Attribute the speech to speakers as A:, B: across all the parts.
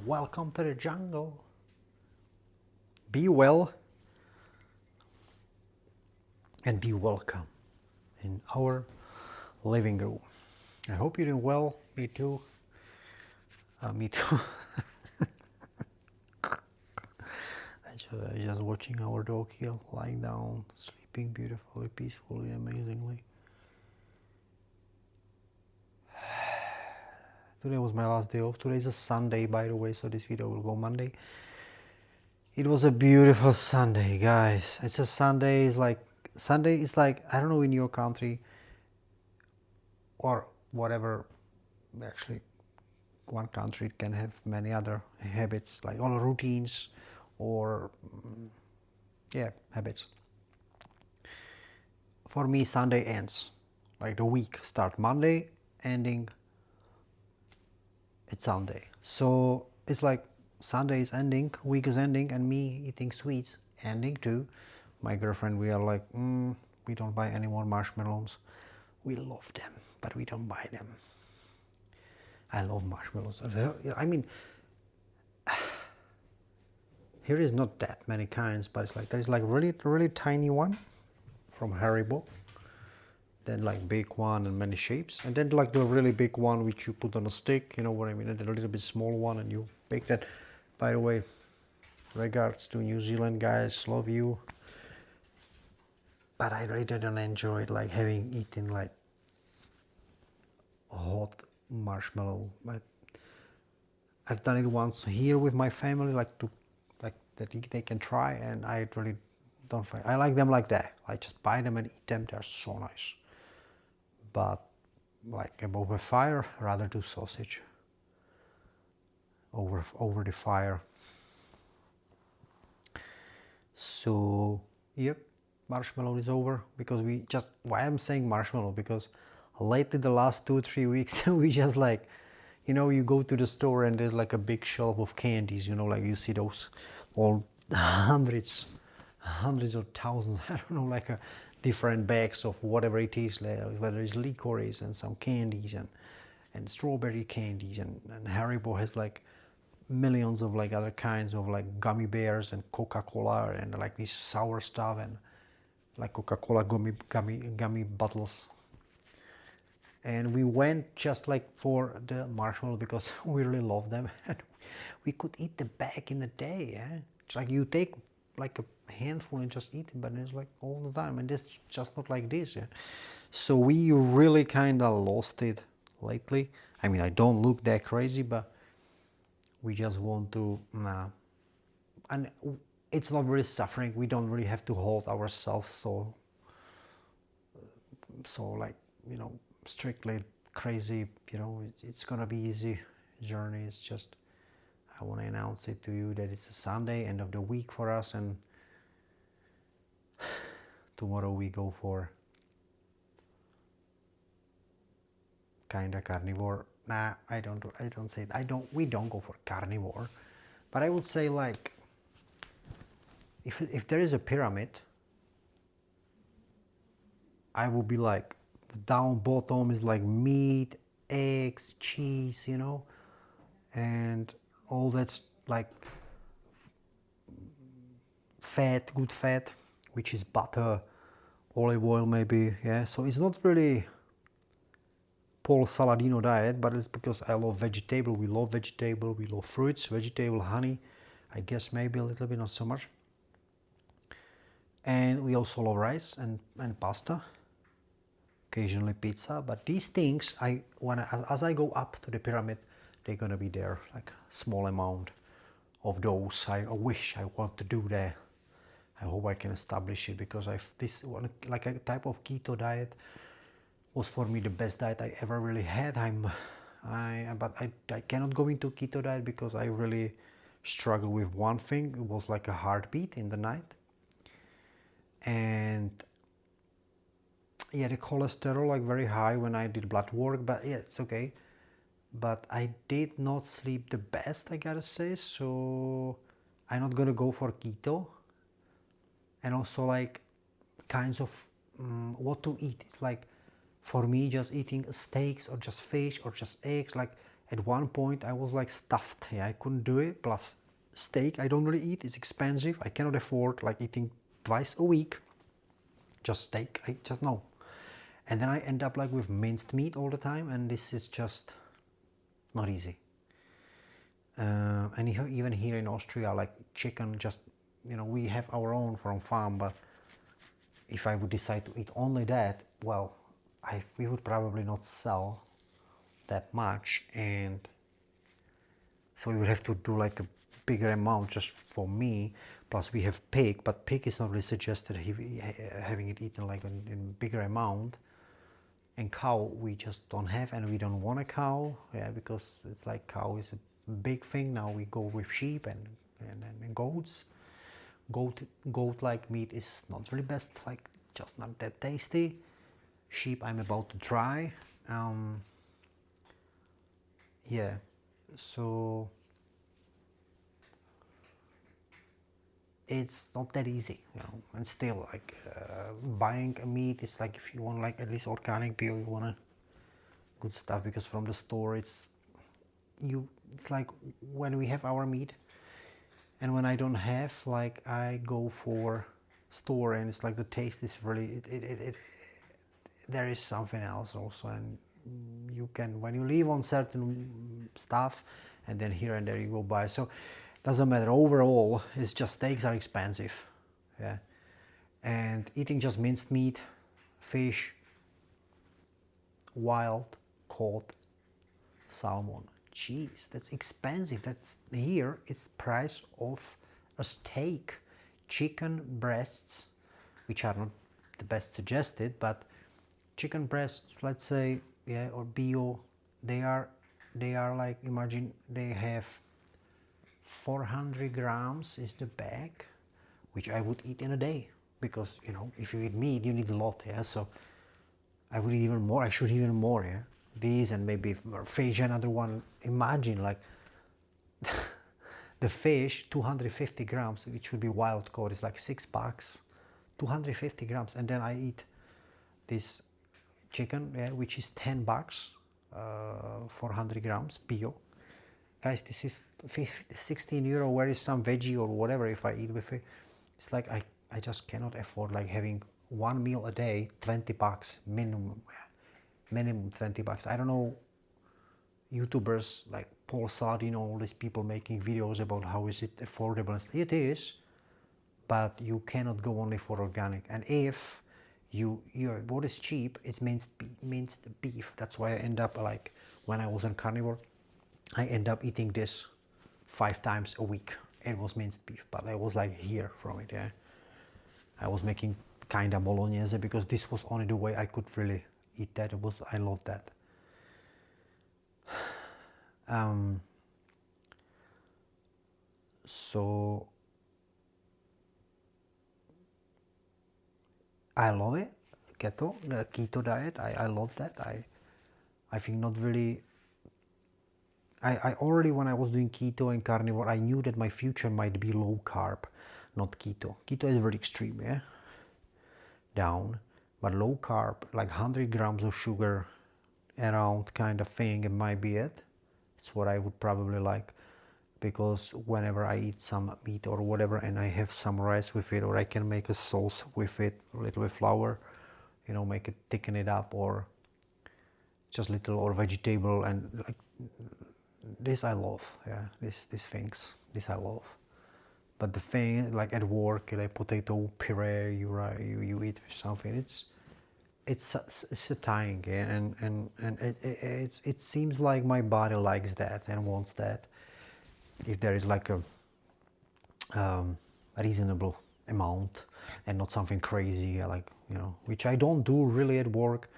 A: Welcome to the jungle. Be well and be welcome in our living room. I hope you're doing well. Me too. Me too. I just watching our dog here lying down, sleeping beautifully, peacefully, amazingly. Today was my last day off. Today is a Sunday, by the way, so this video will go Monday. It was a beautiful Sunday, guys. It's a Sunday. Sunday is like, I don't know in your country or whatever. Actually, one country can have many other habits, like all routines or habits. For me, Sunday ends. Like the week start Monday, ending it's Sunday. So it's like Sunday is ending, week is ending, and me eating sweets ending too. My girlfriend, we are like, we don't buy any more marshmallows. We love them, but we don't buy them. I love marshmallows. I mean, here is not that many kinds, but it's like there is like really tiny one from Haribo, then like big one and many shapes, and then like the really big one which you put on a stick, you know what I mean, and then a little bit small one and you bake that. By the way, regards to New Zealand guys, love you, but I really didn't enjoy it, like having eaten like hot marshmallow. But I've done it once here with my family, like that they can try, and I really don't find. I like them like that. I just buy them and eat them. They're so nice. But like above a fire, rather do sausage over the fire. So yep, marshmallow is over because we just. Why I'm saying marshmallow, because lately the last 2-3 weeks we just like, you know, you go to the store and there's like a big shelf of candies, you know, like you see those all hundreds or thousands, I don't know, like a different bags of whatever it is, like whether it's licorice and some candies and strawberry candies, and Haribo has like millions of like other kinds of like gummy bears and Coca-Cola and like this sour stuff and like Coca-Cola gummy bottles. And we went just like for the marshmallow because we really love them and we could eat the bag in a day. Yeah? It's like you take like a handful and just eat it, but it's like all the time, and it's just not like this. Yeah? So we really kind of lost it lately. I mean, I don't look that crazy, but we just want to and it's not really suffering. We don't really have to hold ourselves so like, you know, strictly crazy, you know. It's gonna be easy journey. It's just I want to announce it to you that it's a Sunday, end of the week for us, and tomorrow we go for kinda carnivore. Nah, I don't say it. We don't go for carnivore, but I would say like if there is a pyramid, I would be like the down bottom is like meat, eggs, cheese, you know, and all that's like fat, good fat, which is butter, olive oil maybe, yeah. So it's not really Paul Saladino diet, but it's because I love vegetable. We love vegetable, we love fruits, vegetable, honey. I guess maybe a little bit, not so much. And we also love rice and pasta, occasionally pizza. But these things, as I go up to the pyramid, they're gonna be there, like small amount of those. I wish I want to do that. I hope I can establish it, because this one, like a type of keto diet, was for me the best diet I ever really had. But I cannot go into keto diet because I really struggle with one thing. It was like a heartbeat in the night, and yeah, the cholesterol like very high when I did blood work. But yeah, it's okay. But I did not sleep the best, I gotta say. So I'm not gonna go for keto. And also like kinds of what to eat. It's like for me just eating steaks or just fish or just eggs, like At one point I was like stuffed. Yeah, I couldn't do it. Plus steak I don't really eat. It's expensive. I cannot afford like eating twice a week just steak. I just no. And then I end up like with minced meat all the time, and this is just not easy. And even here in Austria, like chicken, just we have our own from farm, but if I would decide to eat only that, well, we would probably not sell that much, and so we would have to do like a bigger amount just for me. Plus we have pig, but pig is not really suggested having it eaten like in bigger amount. And cow we just don't have, and we don't want a cow, yeah, because it's like cow is a big thing. Now we go with sheep and goats. Goat like meat is not really best, like just not that tasty. Sheep I'm about to try. Yeah, so it's not that easy, and still like buying a meat is like, if you want like at least organic bio, you want a good stuff, because from the store it's like when we have our meat, and when I don't have, like I go for store, and it's like the taste is really there is something else also. And you can, when you live on certain stuff, and then here and there you go buy, so doesn't matter. Overall it's just steaks are expensive, yeah, and eating just minced meat, fish, wild caught salmon, jeez, that's expensive. That's here it's price of a steak. Chicken breasts, which are not the best suggested, but chicken breasts, let's say, yeah, or bio, they are like, imagine they have 400 grams is the bag, which I would eat in a day, because if you eat meat you need a lot, yeah. So I would eat even more. I should eat even more, yeah. These, and maybe fish, another one. Imagine like the fish, 250 grams, which should be wild caught, is like $6, 250 grams, and then I eat this chicken, yeah, which is $10, 400 grams bio. Guys, this is 16 euro. Where is some veggie or whatever if I eat with it? It's like I just cannot afford like having one meal a day, $20 minimum. Minimum $20. I don't know YouTubers like Paul Saladino, all these people making videos about how is it affordable and stuff. It is, but you cannot go only for organic. And if what is cheap, it's minced beef. That's why I end up like, when I was on carnivore, I end up eating this 5 times a week. It was minced beef, but I was like here from it, yeah. I was making kinda bolognese, because this was only the way I could really eat that. I love that. So I love it. The keto diet, I love that. I think not really. I already, when I was doing keto and carnivore, I knew that my future might be low carb, not keto. Keto is very extreme, yeah, down, but low carb, like 100 grams of sugar around kind of thing, it might be it. It's what I would probably like, because whenever I eat some meat or whatever, and I have some rice with it, or I can make a sauce with it, a little bit flour, make it, thicken it up, or just little, or vegetable, and like this I love, yeah, these things, this I love. But the thing, like at work, like potato puree, you eat something, it's satisfying, yeah? and it seems like my body likes that and wants that, if there is like a reasonable amount and not something crazy, like which I don't do really at work.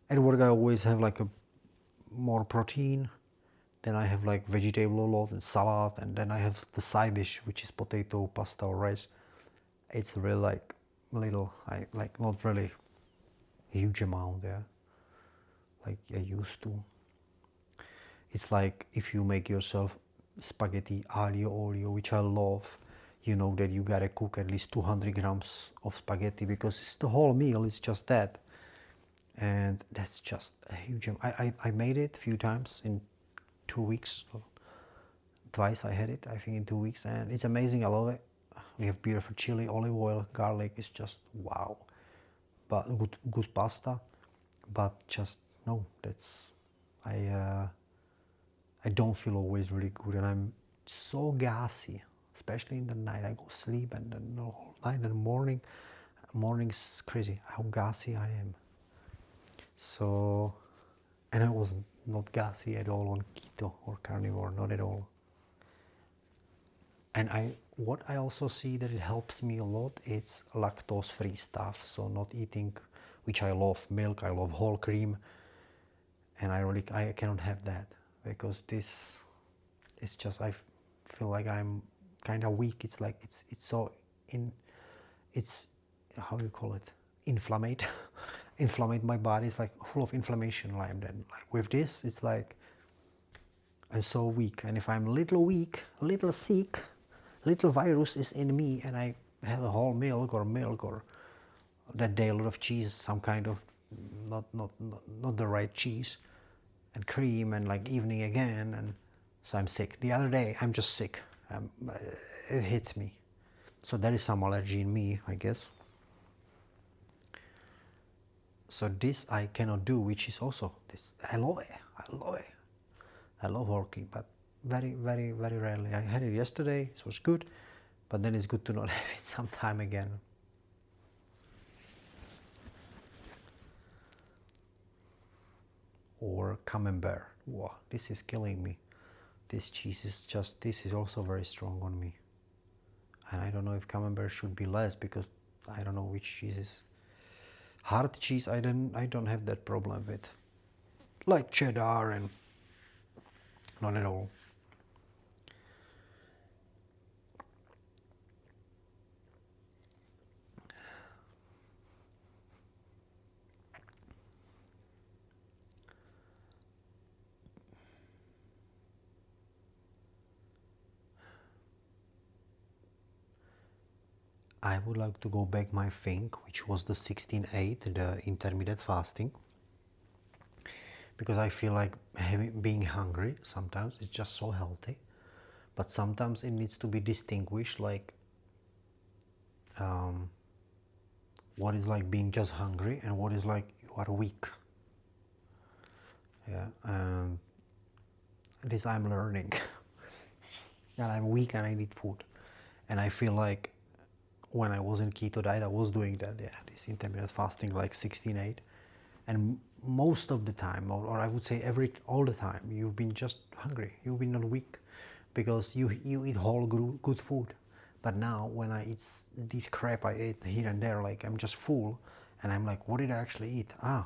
A: At work I always have like a more protein, then I have like vegetable a lot and salad, and then I have the side dish, which is potato, pasta or rice. It's really like little, I like not really huge amount, yeah, like I used to. It's like if you make yourself spaghetti aglio olio, which I love, you know that you gotta cook at least 200 grams of spaghetti, because it's the whole meal, it's just that. And that's just a huge I made it a few times in 2 weeks. Twice I had it, I think in 2 weeks, and it's amazing. I love it. We have beautiful chili, olive oil, garlic. It's just wow. But good pasta. But just no, that's I I don't feel always really good, and I'm so gassy, especially in the night. I go sleep and then the whole night and morning's crazy how gassy I am. So, and I was not gassy at all on keto or carnivore, not at all. And what I also see that it helps me a lot, it's lactose-free stuff. So not eating, which I love milk, I love whole cream, and I cannot have that because this is just I feel like I'm kind of weak. It's like it's so it's how you call it, inflammate, inflammate my body. It's like full of inflammation. Like then like with this, it's like I'm so weak, and if I'm a little weak, a little sick, little virus is in me, and I have a whole milk or that day a lot of cheese, some kind of not the right cheese, and cream, and like evening again, and so I'm sick. The other day I'm just sick. It hits me. So there is some allergy in me, I guess. So this I cannot do, which is also this. I love it. I love it. I love working, but very, very, very rarely. I had it yesterday. It was good, but then it's good to not have it sometime again. Or camembert. Wow, this is killing me. This cheese is just. This is also very strong on me. And I don't know if camembert should be less because I don't know which cheese is. Hard cheese I don't have that problem with. Like cheddar and not at all. I would like to go back my thing, which was the 16-8, the intermittent fasting, because I feel like being hungry sometimes is just so healthy, but sometimes it needs to be distinguished, like what is like being just hungry and what is like you are weak. Yeah, this I'm learning. And I'm weak and I need food, and I feel like when I was in keto diet, I was doing that, yeah, this intermittent fasting, like 16-8, and most of the time, or I would say all the time, you've been just hungry. You've been not weak, because you eat whole good food. But now when I eat this crap I ate here and there, like I'm just full, and I'm like, what did I actually eat? I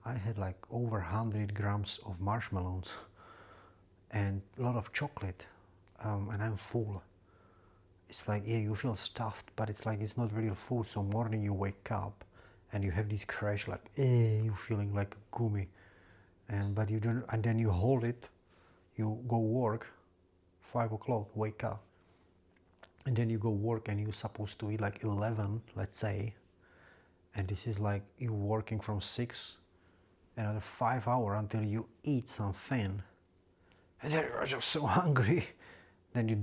A: had like over 100 grams of marshmallows and a lot of chocolate, and I'm full. It's like, yeah, you feel stuffed, but it's like it's not real food. So morning you wake up and you have this crash, like, you feeling like a gummy, but you don't, and then you hold it, you go work, 5 o'clock, wake up, and then you go work and you're supposed to eat like 11, let's say, and this is like you working from 6, another 5 hours until you eat something, and then you're just so hungry, then you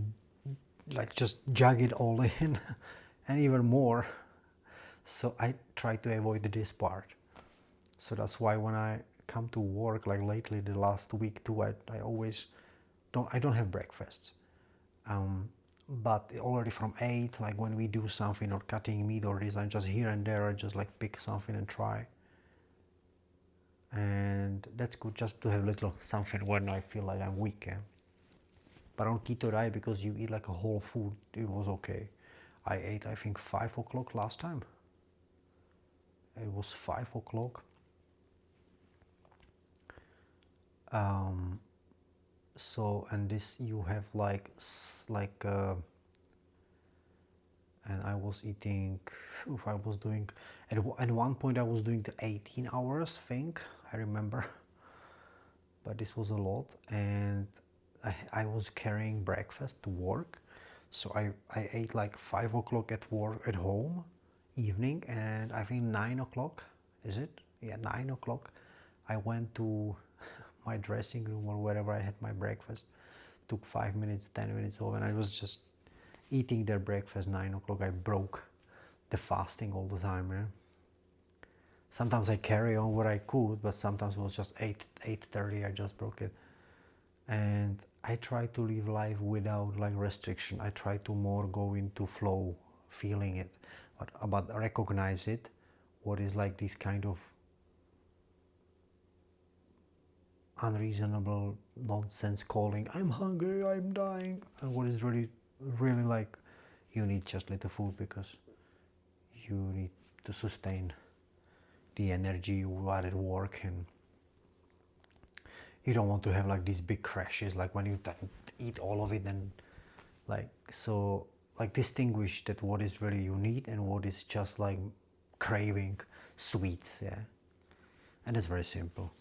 A: like just jug it all in and even more. So I try to avoid this part. So that's why when I come to work, like lately the last week too, I always don't have breakfasts, but already from 8, like when we do something or cutting meat or this, I'm just here and there, I just like pick something and try, and that's good just to have little something when I feel like I'm weak, yeah? But on keto diet, because you eat like a whole food, it was okay. I ate, I think, 5 o'clock last time. It was 5 o'clock. So, and this you have like, and I was eating, I was doing, at one point I was doing the 18 hours thing, I remember. But this was a lot, and I was carrying breakfast to work, so I ate like 5 o'clock at work at home, evening, and I think 9 o'clock, is it? Yeah, 9 o'clock, I went to my dressing room or wherever I had my breakfast. Took 5 minutes, 10 minutes off, and I was just eating their breakfast. 9 o'clock, I broke the fasting all the time. Yeah. Sometimes I carry on what I could, but sometimes it was just 8:30. I just broke it, and I try to live life without like restriction. I try to more go into flow, feeling it, but recognize it. What is like this kind of unreasonable nonsense calling, I'm hungry, I'm dying, and what is really like, you need just little food because you need to sustain the energy you are at work, and you don't want to have like these big crashes like when you eat all of it, and like, so like distinguish that what is really you need and what is just like craving sweets. Yeah, and it's very simple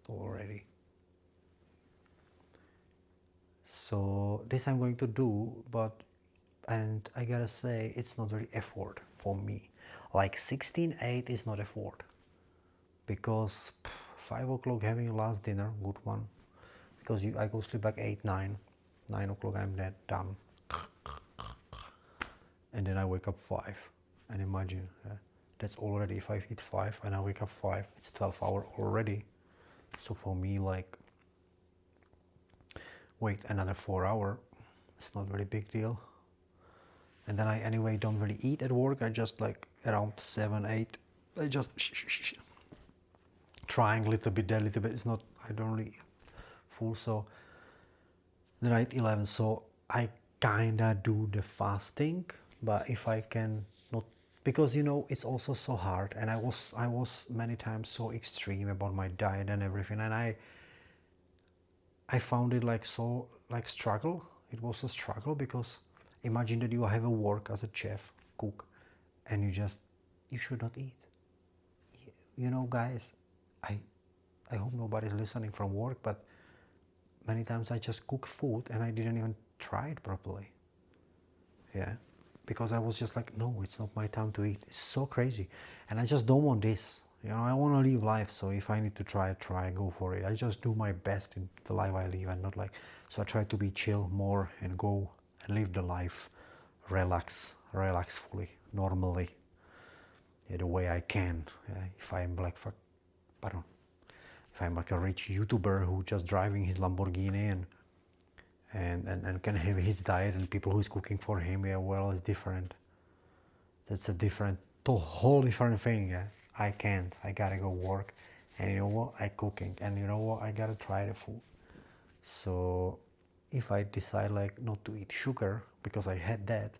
A: already. So this I'm going to do, and I gotta say it's not really effort for me. Like 16:8 is not effort, because 5 o'clock having a last dinner, good one, because I go sleep like 8, 9 o'clock I'm dead, done, and then I wake up 5, and imagine, that's already, if I eat 5 and I wake up 5, it's 12 hours already. So for me, like, wait another 4 hours, it's not really big deal. And then I anyway don't really eat at work. I just like around 7, 8, I just trying a little bit there, a little bit. It's not, I don't really full. So then I eat 11. So I kinda do the fasting, but if I can not, because you know it's also so hard, and I was many times so extreme about my diet and everything, and I found it like so like struggle. It was a struggle, because imagine that you have a work as a chef, cook, and you should not eat. You know, guys, I hope nobody's listening from work, but many times I just cook food and I didn't even try it properly. Yeah, because I was just like, no, it's not my time to eat. It's so crazy, and I just don't want this. You know, I want to live life, so if I need to try, go for it. I just do my best in the life I live, and not like, so I try to be chill more and go and live the life, relax fully, normally, the way I can. If I am like, pardon, if I'm like a rich YouTuber who just driving his Lamborghini and can have his diet, and people who's cooking for him, yeah, well, it's different. That's a different, whole different thing. Yeah, I can't. I gotta go work, and you know what? I cooking, and you know what? I gotta try the food. So if I decide like not to eat sugar because I had that,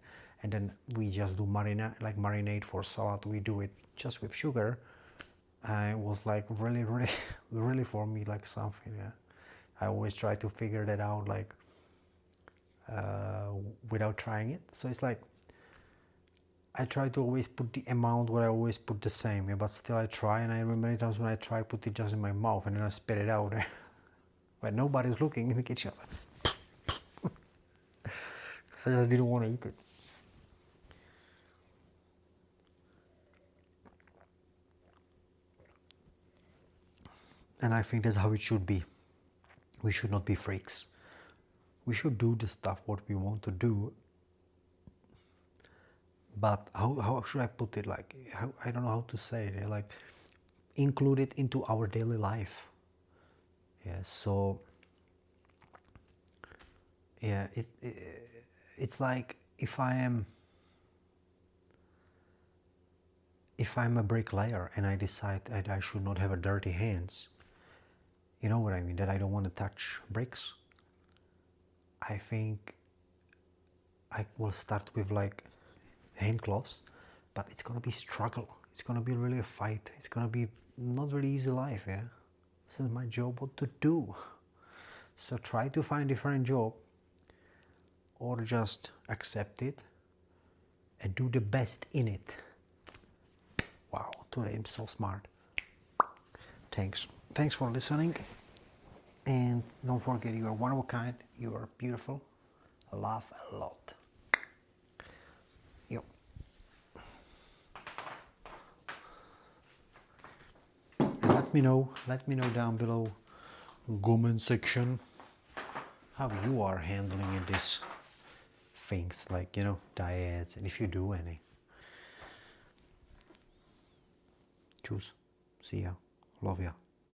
A: and then we just do marinade for salad, we do it just with sugar. I was like really, really, really for me like something. Yeah, I always try to figure that out like without trying it. So it's like, I try to always put the amount what I always put the same, yeah, but still I try, and I remember many times when I try put it just in my mouth and then I spit it out when nobody's looking in the kitchen. So I just didn't want to eat it. And I think that's how it should be. We should not be freaks. We should do the stuff what we want to do, but how should I put it? Like, I don't know how to say it. Like, include it into our daily life. Yeah. So yeah, it's like if I'm a bricklayer and I decide that I should not have a dirty hands, you know what I mean? That I don't want to touch bricks. I think I will start with like hand gloves, but it's gonna be struggle. It's gonna be really a fight. It's gonna be not really easy life. Yeah, this is my job. What to do? So try to find different job, or just accept it and do the best in it. Wow, today I'm so smart. Thanks for listening, and don't forget, you are one of a kind. You are beautiful. Laugh a lot. Yo. And that's let me know down below, comment section, how you are handling in these things, like, diets, and if you do any. Choose. See ya. Love ya.